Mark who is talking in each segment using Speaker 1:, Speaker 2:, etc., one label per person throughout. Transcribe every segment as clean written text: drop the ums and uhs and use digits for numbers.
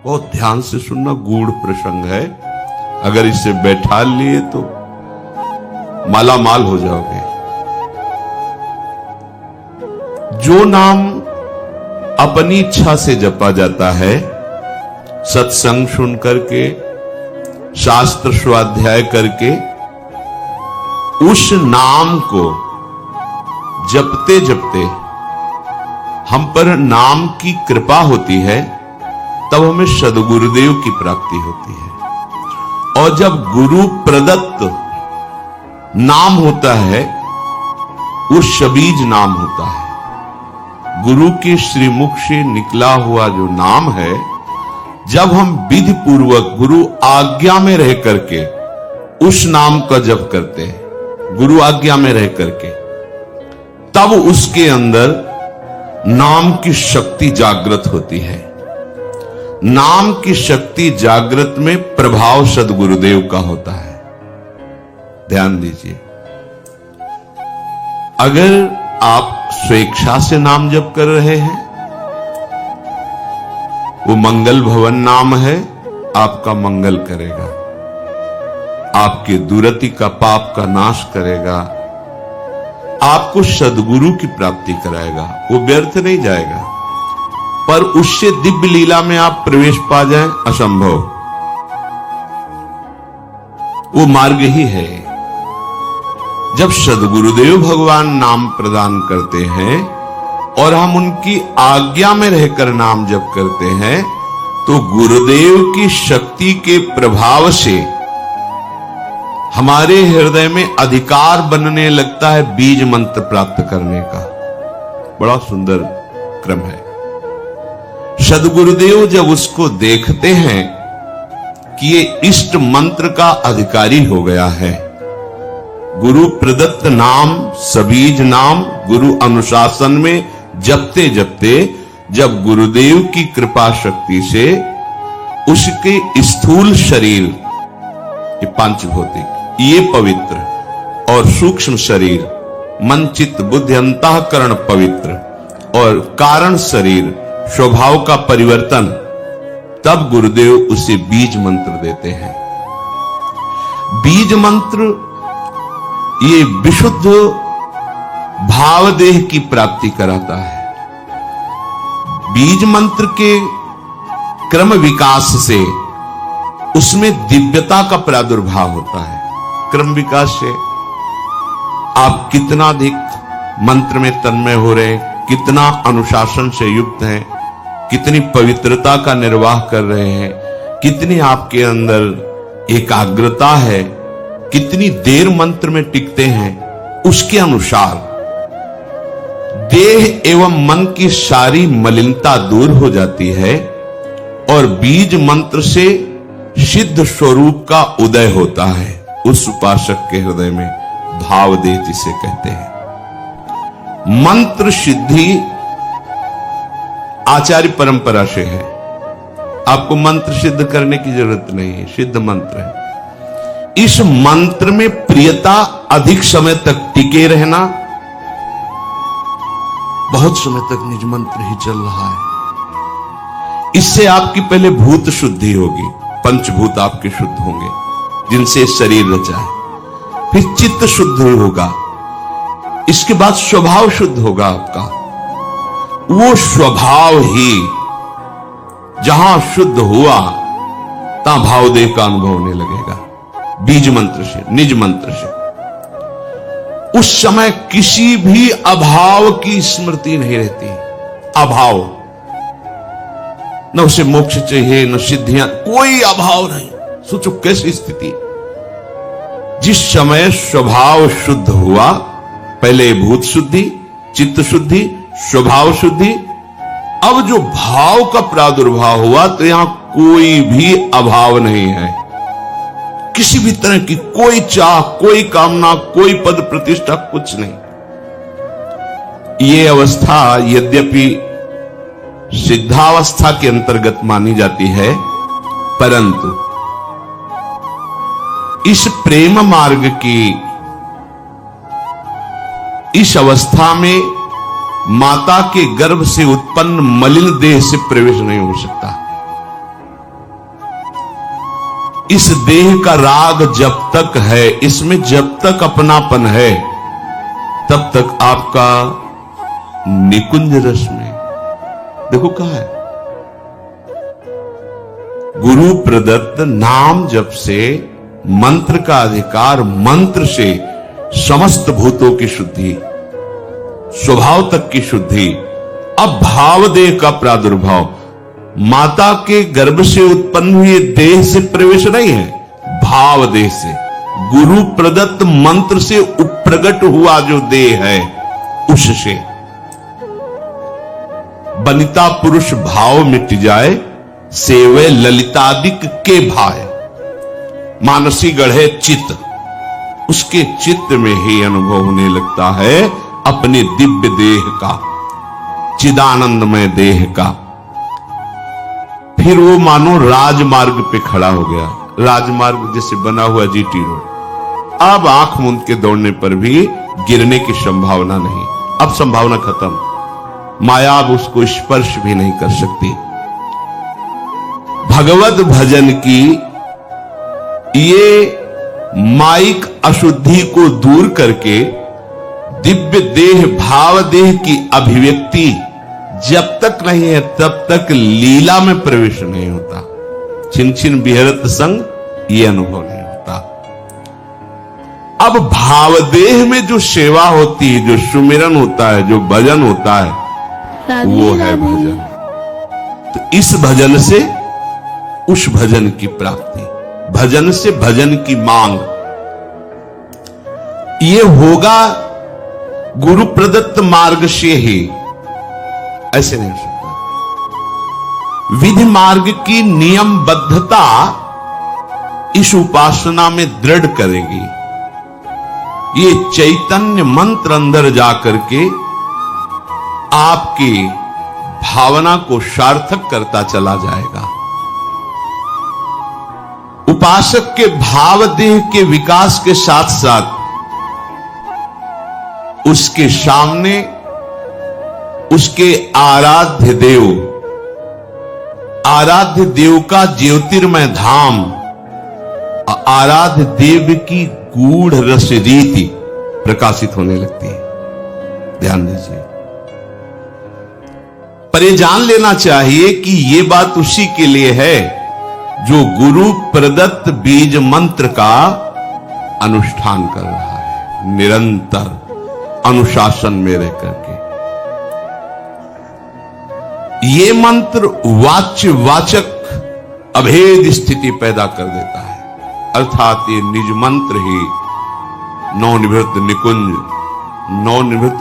Speaker 1: बहुत ध्यान से सुनना, गूढ़ प्रसंग है। अगर इसे बैठा लिए तो माला माल हो जाओगे। जो नाम अपनी इच्छा से जपा जाता है, सत्संग सुन करके, शास्त्र स्वाध्याय करके, उस नाम को जपते जपते हम पर नाम की कृपा होती है, तब हमें सद्गुरुदेव की प्राप्ति होती है। और जब गुरु प्रदत्त नाम होता है, वो शबीज नाम होता है। गुरु के श्रीमुख से निकला हुआ जो नाम है, जब हम विधि पूर्वक गुरु आज्ञा में रह करके उस नाम का जप करते हैं, गुरु आज्ञा में रह करके, तब उसके अंदर नाम की शक्ति जागृत होती है। नाम की शक्ति जागृत में प्रभाव सद्गुरुदेव का होता है। ध्यान दीजिए, अगर आप स्वेच्छा से नाम जप कर रहे हैं, वो मंगल भवन नाम है, आपका मंगल करेगा, आपके दुरति का, पाप का नाश करेगा, आपको सद्गुरु की प्राप्ति कराएगा, वो व्यर्थ नहीं जाएगा। पर उससे दिव्य लीला में आप प्रवेश पा जाएं, असंभव। वो मार्ग ही है। जब सद्गुरुदेव भगवान नाम प्रदान करते हैं और हम उनकी आज्ञा में रहकर नाम जप करते हैं, तो गुरुदेव की शक्ति के प्रभाव से हमारे हृदय में अधिकार बनने लगता है बीज मंत्र प्राप्त करने का। बड़ा सुंदर क्रम है। सद्गुरुदेव जब उसको देखते हैं कि ये इष्ट मंत्र का अधिकारी हो गया है, गुरु प्रदत्त नाम, सबीज नाम, गुरु अनुशासन में जपते जपते, जब गुरुदेव की कृपा शक्ति से उसके स्थूल शरीर, ये पांचभौतिक, ये पवित्र, और सूक्ष्म शरीर, मन चित्त बुद्धि अंतःकरण पवित्र, और कारण शरीर, स्वभाव का परिवर्तन, तब गुरुदेव उसे बीज मंत्र देते हैं। बीज मंत्र ये विशुद्ध भावदेह की प्राप्ति कराता है। बीज मंत्र के क्रम विकास से उसमें दिव्यता का प्रादुर्भाव होता है। क्रम विकास से आप कितना अधिक मंत्र में तन्मय हो रहे हैं, कितना अनुशासन से युक्त हैं, कितनी पवित्रता का निर्वाह कर रहे हैं, कितनी आपके अंदर एकाग्रता है, कितनी देर मंत्र में टिकते हैं, उसके अनुसार देह एवं मन की सारी मलिनता दूर हो जाती है और बीज मंत्र से सिद्ध स्वरूप का उदय होता है। उस उपासक के हृदय में भावदेह जिसे कहते हैं। मंत्र सिद्धि आचार्य परंपरा से है। आपको मंत्र सिद्ध करने की जरूरत नहीं है, सिद्ध मंत्र है। इस मंत्र में प्रियता, अधिक समय तक टिके रहना, बहुत समय तक निज मंत्र ही चल रहा है। इससे आपकी पहले भूत शुद्धि होगी, पंचभूत आपके शुद्ध होंगे जिनसे शरीर रचा है। फिर चित्त शुद्ध होगा, इसके बाद स्वभाव शुद्ध होगा आपका। वो स्वभाव ही जहां शुद्ध हुआ, तहां भावदेह का अनुभव होने लगेगा। बीज मंत्र से, निज मंत्र से उस समय किसी भी अभाव की स्मृति नहीं रहती। अभाव, न उसे मोक्ष चाहिए, न सिद्धियां, कोई अभाव नहीं। सोचो कैसी स्थिति। जिस समय स्वभाव शुद्ध हुआ, पहले भूत शुद्धि, चित्त शुद्धि, स्वभाव शुद्धि, अब जो भाव का प्रादुर्भाव हुआ, तो यहां कोई भी अभाव नहीं है। किसी भी तरह की कोई चाह, कोई कामना, कोई पद प्रतिष्ठा, कुछ नहीं। ये अवस्था यद्यपि सिद्धावस्था के अंतर्गत मानी जाती है, परंतु इस प्रेम मार्ग की इस अवस्था में माता के गर्भ से उत्पन्न मलिन देह से प्रवेश नहीं हो सकता। इस देह का राग जब तक है, इसमें जब तक अपनापन है, तब तक आपका निकुंज रस में, देखो कहा है, गुरु प्रदत्त नाम जप से मंत्र का अधिकार, मंत्र से समस्त भूतों की शुद्धि, स्वभाव तक की शुद्धि। अब भावदेह का प्रादुर्भाव, माता के गर्भ से उत्पन्न हुए देह से प्रवेश नहीं है, भावदेह से, गुरु प्रदत्त मंत्र से उपप्रगट हुआ जो देह है उससे। बनिता पुरुष भाव मिट जाए, सेवे ललितादिक के भाय, मानसी गढ़े चित्त, उसके चित्त में ही अनुभव होने लगता है अपने दिव्य देह का, चिदानंदमय देह का। फिर वो मानो राजमार्ग पे खड़ा हो गया, राजमार्ग जैसे बना हुआ जीटी रोड। अब आंख मूंद के दौड़ने पर भी गिरने की संभावना नहीं, अब संभावना खत्म, माया अब उसको स्पर्श भी नहीं कर सकती। भगवत भजन की ये माइक अशुद्धि को दूर करके दिव्य देह भाव देह की अभिव्यक्ति जब तक नहीं है तब तक लीला में प्रवेश नहीं होता। छिन छिन बिहरत संग ये अनुभव नहीं होता। अब भावदेह में जो सेवा होती है, जो सुमिरन होता है, जो भजन होता है, वो है भजन। तो इस भजन से उस भजन की प्राप्ति, भजन से भजन की मांग, ये होगा गुरु प्रदत्त मार्ग से ही, ऐसे नहीं हो सकता। विधि मार्ग की नियमबद्धता इस उपासना में दृढ़ करेगी। ये चैतन्य मंत्र अंदर जाकर के आपकी भावना को सार्थक करता चला जाएगा। उपासक के भाव देह के विकास के साथ साथ उसके सामने उसके आराध्य देव का ज्योतिर्मय धाम, आराध्य देव की गूढ़ रस रीति प्रकाशित होने लगती है। ध्यान दीजिए, पर ये जान लेना चाहिए कि ये बात उसी के लिए है जो गुरु प्रदत्त बीज मंत्र का अनुष्ठान कर रहा है, निरंतर अनुशासन में रह करके। ये मंत्र वाच्य वाचक अभेद स्थिति पैदा कर देता है, अर्थात ये निज मंत्र ही नवनिवृत्त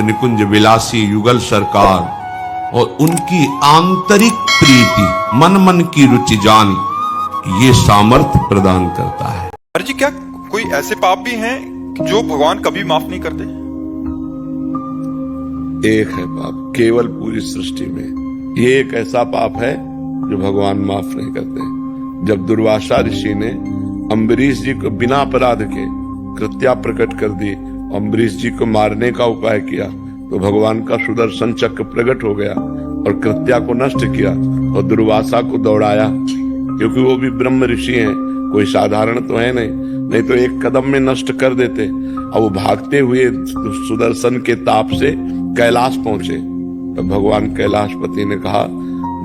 Speaker 1: निकुंज विलासी युगल सरकार और उनकी आंतरिक प्रीति, मन मन की रुचि जानी, ये सामर्थ्य प्रदान करता है।
Speaker 2: जी, क्या कोई ऐसे पाप भी हैं जो भगवान कभी माफ नहीं करते?
Speaker 1: एक है पाप केवल पूरी सृष्टि में, ये एक ऐसा पाप है जो भगवान माफ नहीं करते। जब दुर्वासा ऋषि ने अम्बरीश जी को बिना अपराध के कृत्या प्रकट कर दी, अम्बरीश जी को मारने का उपाय किया, तो भगवान का सुदर्शन चक्र प्रकट हो गया और कृत्या को नष्ट किया और दुर्वासा को दौड़ाया, क्योंकि वो भी ब्रह्म ऋषि हैं, कोई साधारण तो है नहीं तो एक कदम में नष्ट कर देते। अब वो भागते हुए सुदर्शन के ताप से कैलाश पहुंचे, तो भगवान कैलाशपति ने कहा,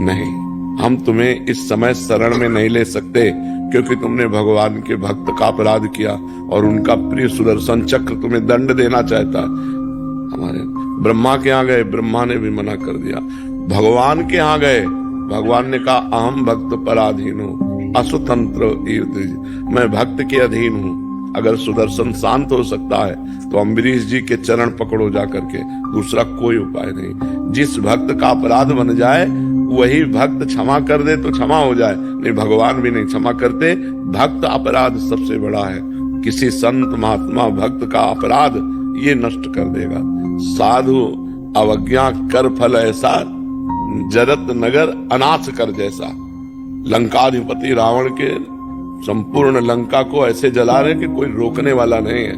Speaker 1: नहीं, हम तुम्हें इस समय शरण में नहीं ले सकते, क्योंकि तुमने भगवान के भक्त का अपराध किया और उनका प्रिय सुदर्शन चक्र तुम्हें दंड देना चाहता। हमारे ब्रह्मा के यहाँ गए, ब्रह्मा ने भी मना कर दिया। भगवान के यहाँ गए, भगवान ने कहा, अहम भक्त पराधीन हूं, असुतंत्र, मैं भक्त के अधीन हूं। अगर सुदर्शन शांत हो सकता है तो अम्बरीश जी के चरण पकड़ो जाकर के, दूसरा कोई उपाय नहीं। जिस भक्त का अपराध बन जाए वही भक्त क्षमा कर दे तो क्षमा हो जाए, नहीं भगवान भी नहीं क्षमा करते। भक्त अपराध सबसे बड़ा है, किसी संत महात्मा भक्त का अपराध ये नष्ट कर देगा। साधु अवज्ञा कर फल ऐसा, जरत नगर अनाथ कर जैसा। लंकाधिपति रावण के संपूर्ण लंका को ऐसे जला रहे कि कोई रोकने वाला नहीं है।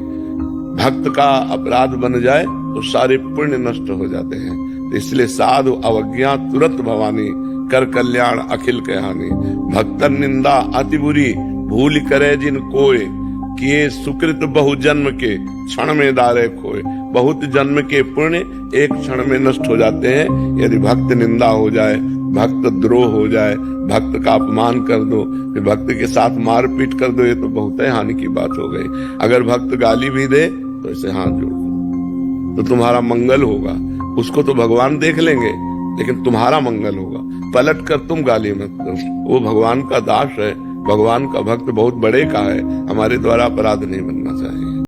Speaker 1: भक्त का अपराध बन जाए तो सारे पुण्य नष्ट हो जाते हैं। तो इसलिए साधु अवज्ञा तुरंत भवानी, कर कल्याण अखिल के हानि। भक्तन निंदा अति बुरी, भूल करे जिन कोय, किए सुकृत बहु जन्म के क्षण में दारे खोए। बहुत जन्म के पुण्य एक क्षण में नष्ट हो जाते हैं यदि भक्त निंदा हो जाए, भक्त द्रोह हो जाए, भक्त का अपमान कर दो, फिर भक्त के साथ मारपीट कर दो, ये तो बहुत ही हानि की बात हो गई। अगर भक्त गाली भी दे तो इसे हाथ जोड़ दो, तो तुम्हारा मंगल होगा। उसको तो भगवान देख लेंगे लेकिन तुम्हारा मंगल होगा। पलट कर तुम गाली मत दो, वो भगवान का दास है, भगवान का भक्त बहुत बड़े का है, हमारे द्वारा अपराध नहीं बनना चाहिए।